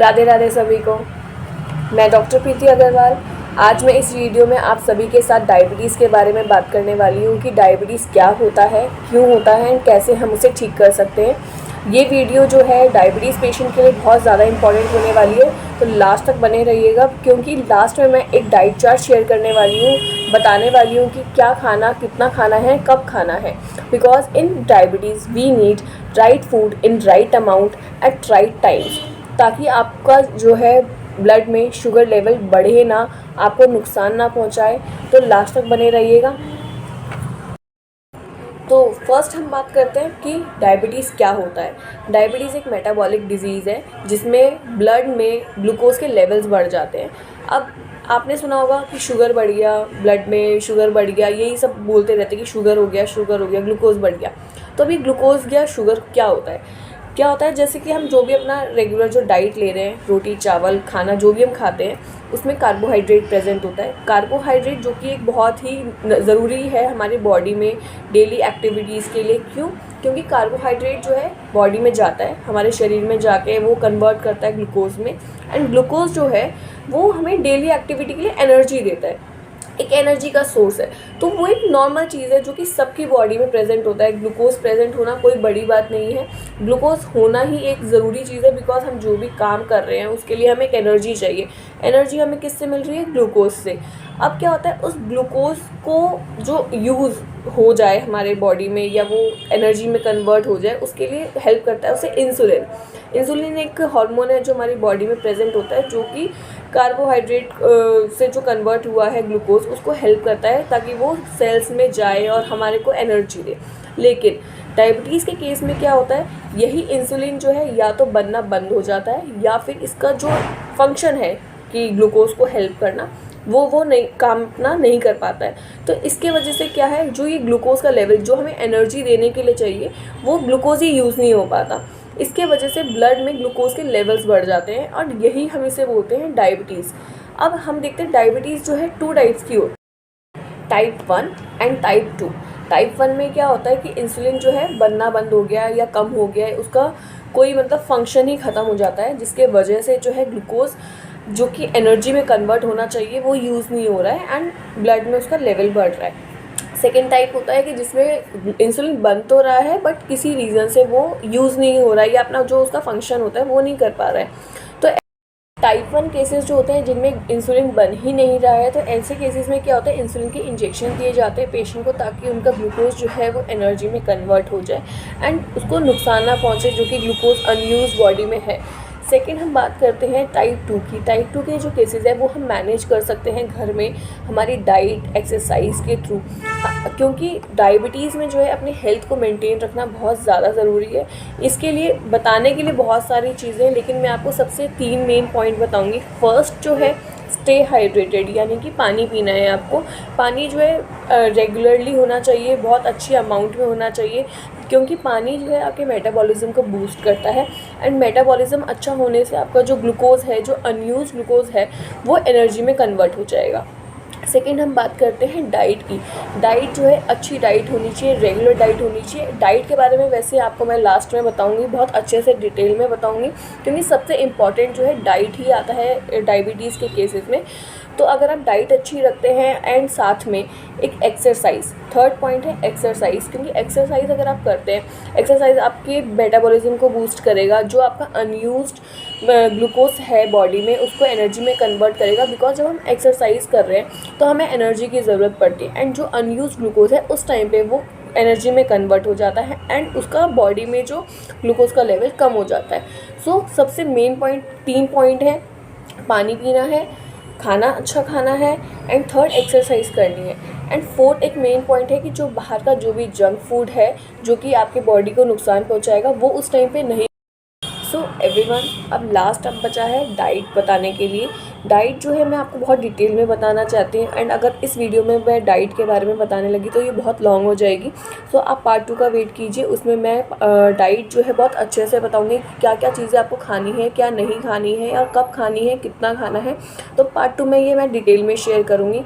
राधे राधे सभी को। मैं डॉक्टर प्रीति अग्रवाल। आज मैं इस वीडियो में आप सभी के साथ डायबिटीज़ के बारे में बात करने वाली हूँ कि डायबिटीज़ क्या होता है, क्यों होता है और कैसे हम उसे ठीक कर सकते हैं। ये वीडियो जो है डायबिटीज़ पेशेंट के लिए बहुत ज़्यादा इंपॉर्टेंट होने वाली है, तो लास्ट तक बने रहिएगा क्योंकि लास्ट में मैं एक डाइट चार्ट शेयर करने वाली हूँ, बताने वाली हूँ कि क्या खाना, कितना खाना है, कब खाना है। Because in diabetes we need right food in right amount at right times, ताकि आपका जो है ब्लड में शुगर लेवल बढ़े ना, आपको नुकसान ना पहुंचाए। तो लास्ट तक बने रहिएगा। तो फर्स्ट हम बात करते हैं कि डायबिटीज़ क्या होता है। डायबिटीज़ एक मेटाबॉलिक डिजीज़ है जिसमें ब्लड में ग्लूकोज के लेवल्स बढ़ जाते हैं। अब आपने सुना होगा कि शुगर बढ़ गया, ब्लड में शुगर बढ़ गया, यही सब बोलते रहते हैं कि शुगर हो गया, ग्लूकोज बढ़ गया। तो अभी ग्लूकोज या शुगर क्या होता है? जैसे कि हम जो भी अपना रेगुलर जो डाइट ले रहे हैं, रोटी चावल खाना जो भी हम खाते हैं, उसमें कार्बोहाइड्रेट प्रेजेंट होता है। कार्बोहाइड्रेट जो कि एक बहुत ही ज़रूरी है हमारी बॉडी में डेली एक्टिविटीज़ के लिए। क्यों? क्योंकि कार्बोहाइड्रेट जो है बॉडी में जाता है, हमारे शरीर में जाके वो कन्वर्ट करता है ग्लूकोज में, एंड ग्लूकोज जो है वो हमें डेली एक्टिविटी के लिए एनर्जी देता है, एक एनर्जी का सोर्स है। तो वो एक नॉर्मल चीज़ है जो कि सबकी बॉडी में प्रेजेंट होता है। ग्लूकोज प्रेजेंट होना कोई बड़ी बात नहीं है, ग्लूकोज होना ही एक ज़रूरी चीज़ है। बिकॉज हम जो भी काम कर रहे हैं उसके लिए हमें एक एनर्जी चाहिए। एनर्जी हमें किससे मिल रही है? ग्लूकोज से। अब क्या होता है, उस ग्लूकोज को जो यूज़ हो जाए हमारे बॉडी में या वो एनर्जी में कन्वर्ट हो जाए, उसके लिए हेल्प करता है उसे इंसुलिन। इंसुलिन एक हार्मोन है जो हमारी बॉडी में प्रेजेंट होता है, जो कि कार्बोहाइड्रेट से जो कन्वर्ट हुआ है ग्लूकोज, उसको हेल्प करता है ताकि वो सेल्स में जाए और हमारे को एनर्जी दे। लेकिन डायबिटीज़ के केस में क्या होता है, यही इंसुलिन जो है या तो बनना बंद हो जाता है या फिर इसका जो फंक्शन है कि ग्लूकोज को हेल्प करना, वो नहीं काम अपना नहीं कर पाता है। तो इसके वजह से क्या है, जो ये ग्लूकोज का लेवल जो हमें एनर्जी देने के लिए चाहिए, वो ग्लूकोज ही यूज़ नहीं हो पाता। इसके वजह से ब्लड में ग्लूकोज के लेवल्स बढ़ जाते हैं और यही हम इसे बोलते हैं डायबिटीज़। अब हम देखते हैं डायबिटीज़ जो है 2 टाइप्स की होती है, टाइप 1 एंड टाइप 2। टाइप 1 में क्या होता है कि इंसुलिन जो है बनना बंद हो गया या कम हो गया है, उसका कोई फंक्शन ही ख़त्म हो जाता है, जिसके वजह से जो है ग्लूकोज जो कि एनर्जी में कन्वर्ट होना चाहिए वो यूज़ नहीं हो रहा है एंड ब्लड में उसका लेवल बढ़ रहा है। सेकेंड टाइप होता है कि जिसमें इंसुलिन बन तो रहा है बट किसी रीज़न से वो यूज़ नहीं हो रहा है या अपना जो उसका फंक्शन होता है वो नहीं कर पा रहा है। तो टाइप 1 केसेस जो होते हैं जिनमें इंसुलिन बन ही नहीं रहा है, तो ऐसे केसेस में क्या होता है, इंसुलिन के इंजेक्शन दिए जाते हैं पेशेंट को ताकि उनका ग्लूकोज जो है वो एनर्जी में कन्वर्ट हो जाए एंड उसको नुकसान ना पहुंचे जो कि ग्लूकोज अनयूज बॉडी में है। सेकेंड हम बात करते हैं टाइप 2 की। टाइप 2 के जो केसेस है वो हम मैनेज कर सकते हैं घर में हमारी डाइट एक्सरसाइज के थ्रू, क्योंकि डायबिटीज़ में जो है अपनी हेल्थ को मेंटेन रखना बहुत ज़्यादा ज़रूरी है। इसके लिए बताने के लिए बहुत सारी चीज़ें हैं, लेकिन मैं आपको सबसे 3 मेन पॉइंट बताऊंगी। फर्स्ट जो है स्टे हाइड्रेटेड, यानी कि पानी पीना है आपको। पानी जो है रेगुलरली होना चाहिए, बहुत अच्छी अमाउंट में होना चाहिए, क्योंकि पानी जो है आपके मेटाबॉलिज्म को बूस्ट करता है एंड मेटाबॉलिज्म अच्छा होने से आपका जो ग्लूकोज है, जो अनयूज ग्लूकोज है, वो एनर्जी में कन्वर्ट हो जाएगा। सेकेंड हम बात करते हैं डाइट की। डाइट जो है अच्छी डाइट होनी चाहिए, रेगुलर डाइट होनी चाहिए। डाइट के बारे में वैसे आपको मैं लास्ट में बताऊंगी, बहुत अच्छे से डिटेल में बताऊंगी, क्योंकि सबसे इम्पॉर्टेंट जो है डाइट ही आता है डायबिटीज़ के केसेस में। तो अगर आप डाइट अच्छी रखते हैं एंड साथ में एक एक्सरसाइज, थर्ड पॉइंट है एक्सरसाइज, क्योंकि एक्सरसाइज अगर आप करते हैं, एक्सरसाइज आपके मेटाबॉलिज्म को बूस्ट करेगा, जो आपका अनयूज्ड ग्लूकोज है बॉडी में उसको एनर्जी में कन्वर्ट करेगा। बिकॉज जब हम एक्सरसाइज कर रहे हैं तो हमें एनर्जी की ज़रूरत पड़ती है एंड जो अनयूज ग्लूकोज है उस टाइम पे वो एनर्जी में कन्वर्ट हो जाता है एंड उसका बॉडी में जो ग्लूकोज का लेवल कम हो जाता है। सो सबसे मेन पॉइंट 3 पॉइंट है, पानी पीना है, खाना अच्छा खाना है एंड थर्ड एक्सरसाइज करनी है। एंड फोर्थ एक मेन पॉइंट है कि जो बाहर का जो भी जंक फूड है जो कि आपकी बॉडी को नुकसान पहुंचाएगा, वो उस टाइम पे नहीं। सो एवरीवन, अब लास्ट अब बचा है डाइट बताने के लिए। डाइट जो है मैं आपको बहुत डिटेल में बताना चाहती हूँ एंड अगर इस वीडियो में मैं डाइट के बारे में बताने लगी तो ये बहुत लॉन्ग हो जाएगी। सो आप पार्ट 2 का वेट कीजिए, उसमें मैं डाइट जो है बहुत अच्छे से बताऊँगी क्या क्या चीज़ें आपको खानी है, क्या नहीं खानी है और कब खानी है, कितना खाना है। तो पार्ट 2 में ये मैं डिटेल में शेयर करूँगी।